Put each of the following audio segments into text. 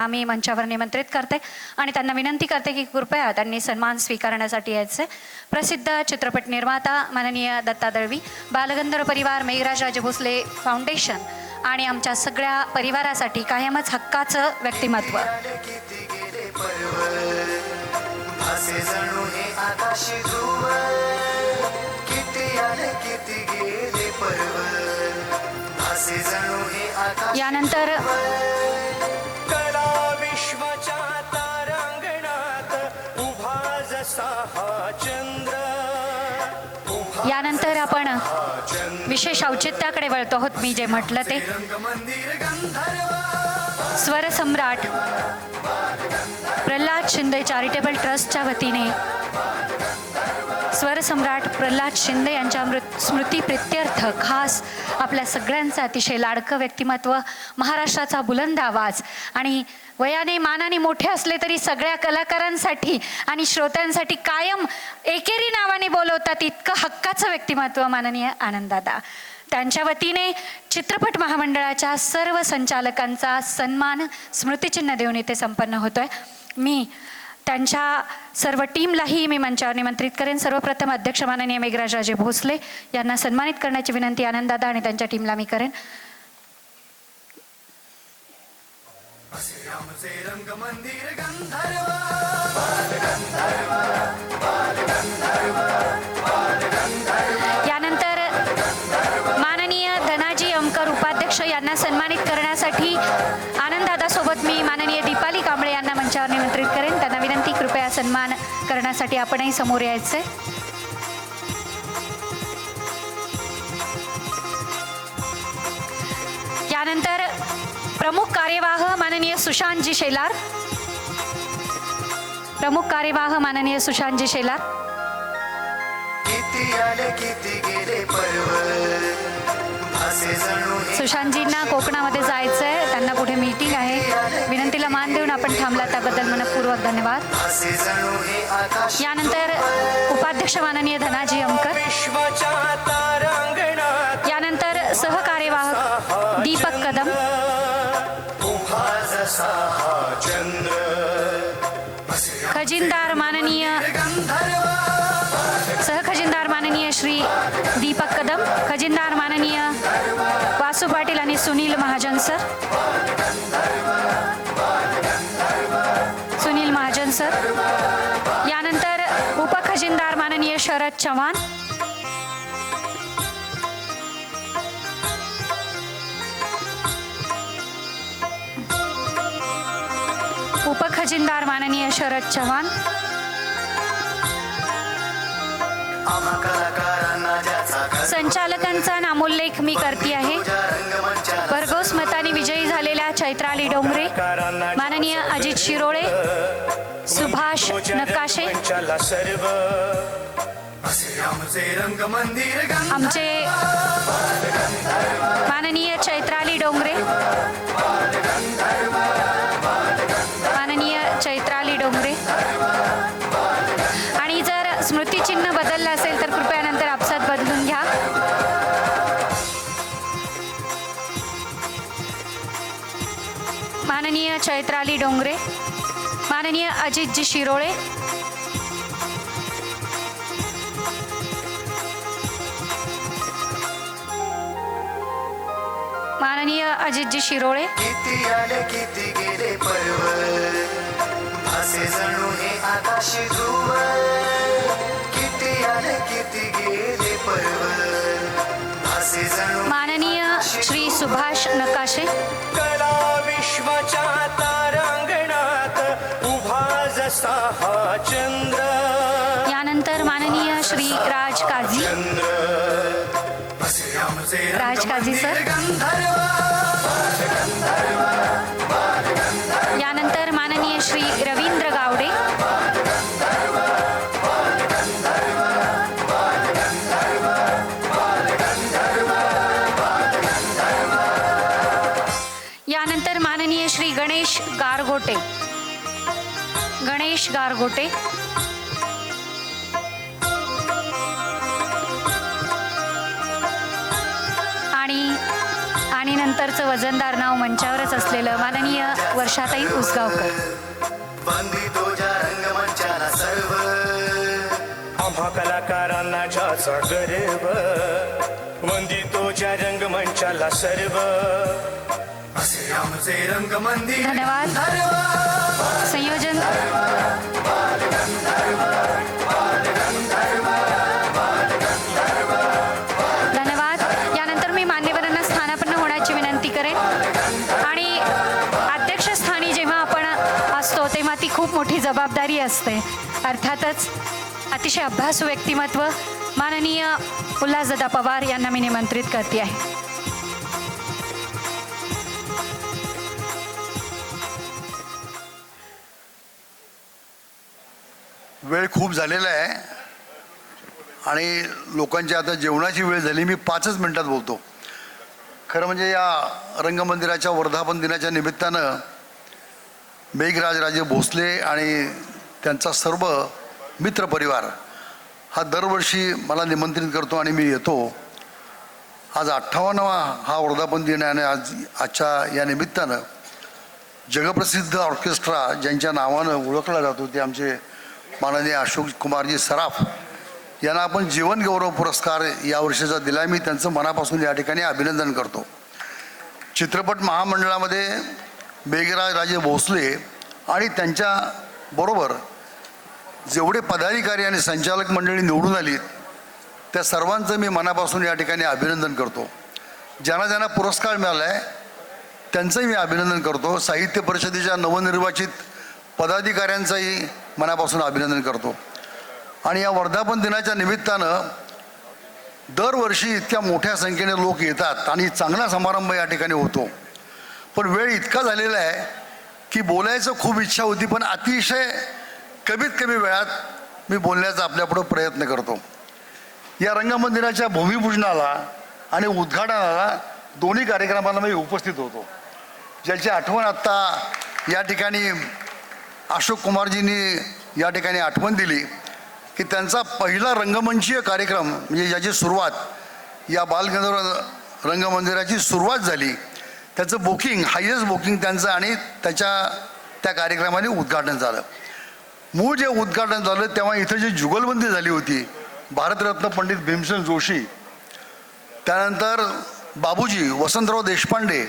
आम्ही मंचावर निमंत्रित करते आणि त्यांना विनंती करते की कृपया त्यांनी सन्मान स्वीकारण्यासाठी यायचे. प्रसिद्ध चित्रपट निर्माता माननीय दत्ता दळवी, बालगंधर्व परिवार, मेघराज राजे भोसले फाउंडेशन आणि आमच्या सगळ्या परिवारासाठी कायमच हक्काचं व्यक्तिमत्व. यानंतर यानंतर आपण विशेष औचित्याकडे वळतो आहोत. मी जे म्हटलं ते स्वरसम्राट प्रल्हाद शिंदे चॅरिटेबल ट्रस्टच्या वतीने स्वरसम्राट प्रल्हाद शिंदे यांच्या स्मृतिप्रित्यर्थ खास आपल्या सगळ्यांचं अतिशय लाडकं व्यक्तिमत्व, महाराष्ट्राचा बुलंद आवाज आणि वयाने मानाने मोठे असले तरी सगळ्या कलाकारांसाठी आणि श्रोत्यांसाठी कायम एकेरी नावाने बोलवतात इतकं हक्काचं व्यक्तिमत्व माननीय आनंददादा. त्यांच्या वतीने चित्रपट महामंडळाच्या सर्व संचालकांचा सन्मान स्मृतिचिन्ह देऊन इथे संपन्न होतोय. मी त्यांच्या सर्व टीमलाही मी मंचावर निमंत्रित करेन. सर्वप्रथम अध्यक्ष माननीय मेघराज राजे भोसले यांना सन्मानित करण्याची विनंती आनंददादा आणि त्यांच्या टीमला मी करेन. यानंतर माननीय धनाजी अमकर उपाध्यक्ष यांना सन्मानित करण्यासाठी आनंददादा सोबत मी माननीय दीपाली कांबळे यांना मंचावर निमंत्रित करेन. त्यांना विनंती कृपया सन्मान करण्यासाठी आपणही समोर यायचे. यानंतर प्रमुख कार्यवाह माननीय सुशांतजी शेलार, प्रमुख कार्यवाह माननीय सुशांतजी शेलार. सुशांतजींना कोकणामध्ये जायचंय, त्यांना पुढे मीटिंग आहे. विनंतीला मान देऊन आपण थांबला त्याबद्दल मनपूर्वक धन्यवाद. यानंतर उपाध्यक्ष माननीय धनाजी अमकर, यानंतर सहकार्यवाहक दीपक कदम, खजिनदार माननीय सहखजिनदार माननीय श्री दीपक कदम, खजिनदार माननीय वासू पाटील आणि सुनील महाजन सर, सुनील महाजन सर. यानंतर उपखजिनदार माननीय शरद चव्हाण, उपखजिनदार माननीय शरद चव्हाण. संचालकांचा नामोल्लेख मी करते आहे. भरघोस मताने विजयी झालेल्या चैत्राली डोंगरे, माननीय अजित शिरोळे, सुभाष नकाशे, आमचे माननीय चैत्राली डोंगरे, माननीय चैत्राली डोंगरे. आणि जर स्मृतिचिन्ह बदललं असेल तर कृपया नंतर आपसात बदलून घ्या. माननीय चैत्राली डोंगरे, माननीय अजितजी शिरोळे, माननीय अजितजी शिरोळे. माननीय श्री सुभाष नकाशे, कला विश्वाच्या तारांगणात उभा जसा हा चंद्र. यानंतर माननीय श्री राज काझी, राज काझी सर. यानंतर माननीय श्री रवींद्र गावडे, यानंतर माननीय श्री गणेश गारगोटे, गणेश गारगोटे. आणि नंतरचं वजनदार नाव मंचावरच असलेलं माननीय वर्षाताई उसगावकर. वंदितो ज्या रंगमंचाला सर्व आम्हा कलाकारांना ज्याचा गर्व, वंदितो ज्या रंगमंचाला सर्व. असे आमचे रंगमंदिर धन्यवाद. संयोजन धन्यवाद. यानंतर मी मान्यवरांना स्थानापन्न होण्याची विनंती करेन. आणि अध्यक्षस्थानी जेव्हा आपण असतो तेव्हा ती खूप मोठी जबाबदारी असते. अर्थातच अतिशय अभ्यासू व्यक्तिमत्व माननीय उल्हासदादा पवार यांना मी निमंत्रित करते आहे. वेळ खूप झालेला आहे आणि लोकांची आता जेवणाची वेळ झाली. मी 5च मिनिटात बोलतो. खरं म्हणजे या रंगमंदिराच्या वर्धापन दिनाच्या निमित्तानं मेघराजराजे भोसले आणि त्यांचा सर्व मित्रपरिवार हा दरवर्षी मला निमंत्रित करतो आणि मी येतो. आज 58वा हा वर्धापन दिन आहे आणि आजच्या या निमित्तानं जगप्रसिद्ध ऑर्केस्ट्रा ज्यांच्या नावानं ओळखला जातो ते आमचे माननीय अशोक कुमारजी सराफ यांना आपण जीवन गौरव पुरस्कार या वर्षीचा दिला. मी त्यांचं मनापासून या ठिकाणी अभिनंदन करतो. चित्रपट महामंडळामध्ये मेघराजराजे भोसले आणि त्यांच्याबरोबर जेवढे पदाधिकारी आणि संचालक मंडळी निवडून आली त्या सर्वांचं मी मनापासून या ठिकाणी अभिनंदन करतो. ज्यांना ज्यांना पुरस्कार मिळाला आहे त्यांचंही मी अभिनंदन करतो. साहित्य परिषदेच्या नवनिर्वाचित पदाधिकाऱ्यांचंही मनापासून अभिनंदन करतो. आणि या वर्धापन दिनाच्या निमित्तानं दरवर्षी इतक्या मोठ्या संख्येने लोक येतात आणि चांगला समारंभ या ठिकाणी होतो. पण वेळ इतका झालेला आहे की बोलायचं खूप इच्छा होती, पण अतिशय कमीत कमी वेळात मी बोलण्याचा आपल्यापुढं प्रयत्न करतो. या रंगमंदिराच्या भूमिपूजनाला आणि उद्घाटनाला दोन्ही कार्यक्रमाला मी उपस्थित होतो, ज्याची आठवण आत्ता या ठिकाणी अशोक कुमारजींनी या ठिकाणी आठवण दिली की त्यांचा पहिला रंगमंचीय कार्यक्रम म्हणजे ज्याची सुरुवात या बालगंधर्व रंगमंदिराची सुरुवात झाली त्याचं बुकिंग हायेस्ट बुकिंग त्यांचं आणि त्या कार्यक्रमाने उद्घाटन झालं. मूळ जे उद्घाटन झालं तेव्हा इथं जी जुगलबंदी झाली होती भारतरत्न पंडित भीमसेन जोशी, त्यानंतर बाबूजी वसंतराव देशपांडे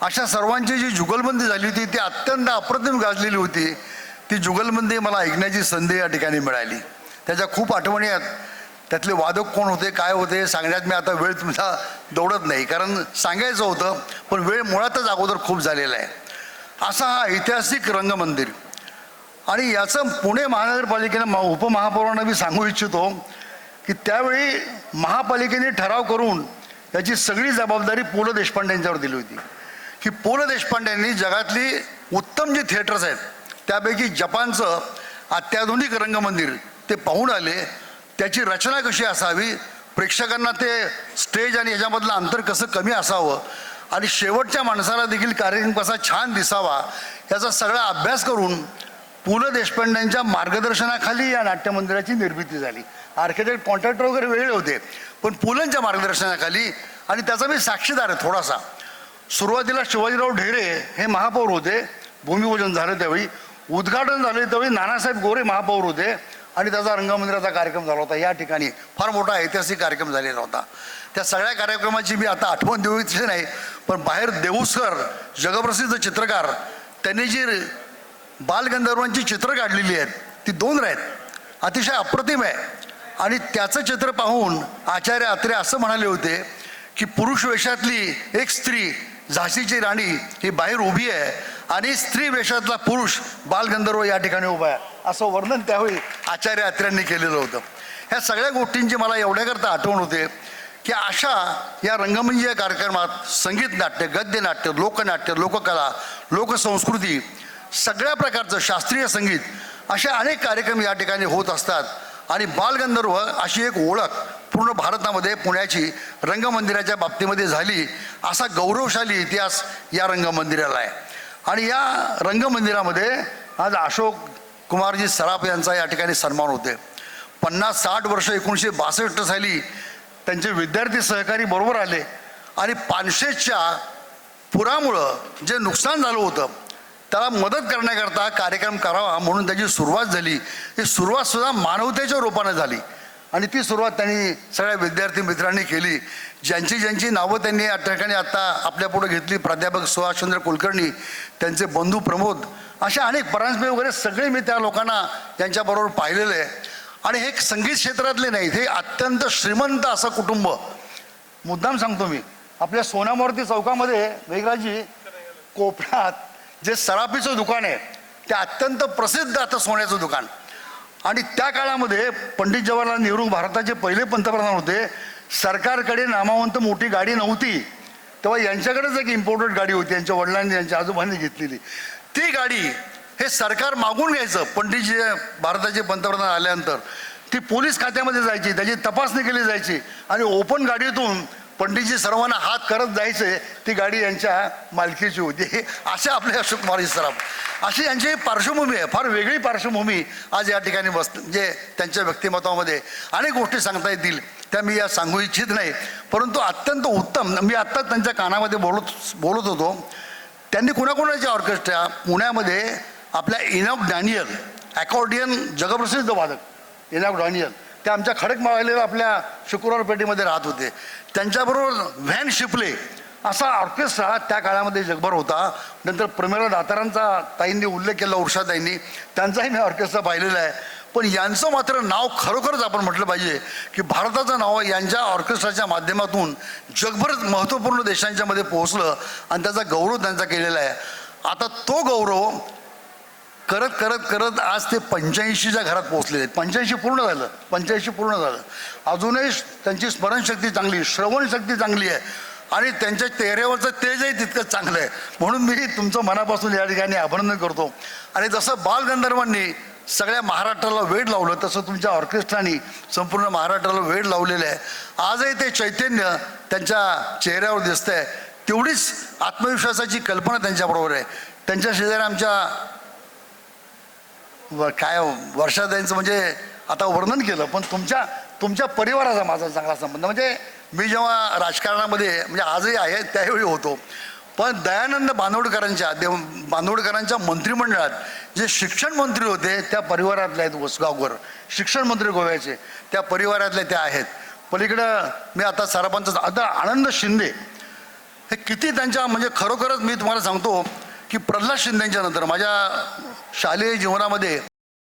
अशा सर्वांची जी जुगलबंदी झाली होती ती अत्यंत अप्रतिम गाजलेली होती. ती जुगलबंदी मला ऐकण्याची संधी या ठिकाणी मिळाली. त्याच्या खूप आठवणी आहेत. त्यातले वादक कोण होते काय होते सांगण्यात मी आता वेळ तुमचा दौडत नाही, कारण सांगायचं होतं पण वेळ मुळातच अगोदर खूप झालेला आहे. असा हा ऐतिहासिक रंगमंदिर आणि याचं पुणे महानगरपालिकेनं उपमहापौरांना मी सांगू इच्छितो की त्यावेळी महापालिकेने ठराव करून याची सगळी जबाबदारी पु ल देशपांडेंच्यावर दिली होती की पु ल देशपांडेंनी जगातली उत्तम जी थिएटर्स आहेत त्यापैकी जपानचं अत्याधुनिक रंगमंदिर ते पाहून आले. त्याची रचना कशी असावी, प्रेक्षकांना ते स्टेज आणि ह्याच्यामधलं अंतर कसं कमी असावं आणि शेवटच्या माणसाला देखील कार्यक्रम कसा छान दिसावा याचा सगळा अभ्यास करून पु ल देशपांडेंच्या मार्गदर्शनाखाली या नाट्यमंदिराची निर्मिती झाली. आर्किटेक्ट कॉन्ट्रॅक्टर वगैरे वेगळे होते पण पुलंच्या मार्गदर्शनाखाली, आणि त्याचा मी साक्षीदार आहे थोडासा. सुरुवातीला शिवाजीराव ढेरे हे महापौर होते, भूमिपूजन झालं त्यावेळी, उद्घाटन झाले त्यावेळी नानासाहेब गोरे महापौर होते आणि त्याचा रंगमंदिराचा कार्यक्रम झाला होता. या ठिकाणी फार मोठा ऐतिहासिक कार्यक्रम झालेला होता. त्या सगळ्या कार्यक्रमाची मी आता आठवण देऊ इच्छित नाही, पण बाहेर देऊसकर जगप्रसिद्ध चित्रकार त्यांनी जी बालगंधर्वांची चित्र काढलेली आहेत ती 2 आहेत, अतिशय अप्रतिम आहे. आणि त्याचं चित्र पाहून आचार्य अत्रे असं म्हणाले होते की पुरुष वेशातली एक स्त्री झाशीची राणी ही बाहेर उभी आहे आणि स्त्री वेशातला पुरुष बालगंधर्व या ठिकाणी उभा आहे, असं वर्णन त्यावेळी आचार्य अत्र्यांनी केलेलं होतं. ह्या सगळ्या गोष्टींची मला एवढ्याकरता आठवण होते की अशा या रंगमंच कार्यक्रमात संगीत नाट्य, गद्य नाट्य, लोकनाट्य, लोककला, लोकसंस्कृती, सगळ्या प्रकारचं शास्त्रीय संगीत असे अनेक कार्यक्रम या ठिकाणी होत असतात. आणि बालगंधर्व अशी एक ओळख पूर्ण भारतामध्ये पुण्याची रंगमंदिराच्या बाबतीमध्ये झाली, असा गौरवशाली इतिहास या रंगमंदिराला आहे. आणि या रंगमंदिरामध्ये आज अशोक कुमारजी सराफ यांचा या ठिकाणी सन्मान होते. 50-60 वर्ष 1962 साली त्यांचे विद्यार्थी सहकारी बरोबर आले आणि पानशेतच्या पुरामुळं जे नुकसान झालं होतं त्याला मदत करण्याकरता कार्यक्रम करावा म्हणून त्याची सुरुवात झाली. ही सुरुवातसुद्धा मानवतेच्या रूपाने झाली आणि ती सुरुवात त्यांनी सगळ्या विद्यार्थी मित्रांनी केली. ज्यांची नावं त्यांनी या ठिकाणी आत्ता आपल्यापुढे घेतली, प्राध्यापक सुभाषचंद्र कुलकर्णी, त्यांचे बंधू प्रमोद, अशा अनेक परांजपे वगैरे सगळे मी त्या लोकांना यांच्याबरोबर पाहिलेलं आहे. आणि हे संगीत क्षेत्रातले नाहीत, हे अत्यंत श्रीमंत असं कुटुंब. मुद्दाम सांगतो मी, आपल्या सोनामूर्ती चौकामध्ये वेगळाजी कोपऱ्यात जे सराफीचं दुकान आहे ते अत्यंत प्रसिद्ध आता सोन्याचं दुकान. आणि त्या काळामध्ये पंडित जवाहरलाल नेहरू भारताचे पहिले पंतप्रधान होते. सरकारकडे नामावंत मोठी गाडी नव्हती तेव्हा यांच्याकडेच एक इम्पोर्टेड गाडी होती, यांच्या वडिलांनी यांच्या आजोबांनी घेतलेली. ती गाडी हे सरकार मागून घ्यायचं. पंडितजी भारताचे पंतप्रधान आल्यानंतर ती पोलीस खात्यामध्ये जायची, त्याची तपासणी केली जायची आणि ओपन गाडीतून पंडितजी सर्वांना हात करत जायचे. ती गाडी यांच्या मालकीची होती. हे असे आपले अशोक कुमार सराफ, अशी यांची पार्श्वभूमी आहे, फार वेगळी पार्श्वभूमी आज या ठिकाणी जे त्यांच्या व्यक्तिमत्वामध्ये अनेक गोष्टी सांगता येतील त्या मी या सांगू इच्छित नाही. परंतु अत्यंत उत्तम, मी आत्ता त्यांच्या कानामध्ये बोलत होतो, त्यांनी कुणाकुणाच्या ऑर्केस्ट्रा पुण्यामध्ये आपल्या इनॉक डॅनियल अकॉर्डियन जगप्रसिद्ध वादक इनॉक डॅनियल ते आमच्या खडकमाळलेल्या आपल्या शुक्रवार पेठेमध्ये राहत होते. त्यांच्याबरोबर व्हॅन शिपले असा ऑर्केस्ट्रा त्या काळामध्ये जगभर होता. नंतर प्रमिला दातारांचा ताईंनी उल्लेख केला, उर्षाताईंनी, त्यांचाही मी ऑर्केस्ट्रा पाहिलेला आहे. पण यांचं मात्र नाव खरोखरच आपण म्हटलं पाहिजे की भारताचं नाव यांच्या ऑर्केस्ट्राच्या माध्यमातून जगभर महत्त्वपूर्ण देशांच्या मध्ये पोहोचलं आणि त्याचा गौरव त्यांचा केलेला आहे. आता तो गौरव करत करत करत आज ते 85च्या घरात पोहोचलेले आहेत. 85 पूर्ण झालं. अजूनही त्यांची स्मरणशक्ती चांगली, श्रवणशक्ती चांगली आहे आणि त्यांच्या चेहऱ्यावरचं तेजही तितकं चांगलं आहे. म्हणून मी तुमचं मनापासून या ठिकाणी अभिनंदन करतो. आणि जसं बालगंधर्वांनी सगळ्या महाराष्ट्राला वेड लावलं तसं तुमच्या ऑर्केस्ट्रानी संपूर्ण महाराष्ट्राला वेड लावलेलं आहे. आजही ते चैतन्य त्यांच्या चेहऱ्यावर दिसतंय. तेवढीच आत्मविश्वासाची कल्पना त्यांच्याबरोबर आहे. त्यांच्या शेजारी आमच्या काय वर्षाताईंचं म्हणजे आता वर्णन केलं, पण तुमच्या परिवाराचा माझा चांगला संबंध. म्हणजे मी जेव्हा राजकारणामध्ये म्हणजे आजही आहे त्यावेळी होतो, पण दयानंद बांदोडकरांच्या मंत्रिमंडळात जे शिक्षण मंत्री होते त्या परिवारातले आहेत. वसगावकर शिक्षण मंत्री गोव्याचे, त्या परिवारातले ते आहेत. पलीकडं मी आता सरपंच आता आनंद शिंदे, हे किती त्यांच्या म्हणजे खरोखरच मी तुम्हाला सांगतो की प्रल्हाद शिंदेच्या नंतर माझ्या शालेय जीवनामध्ये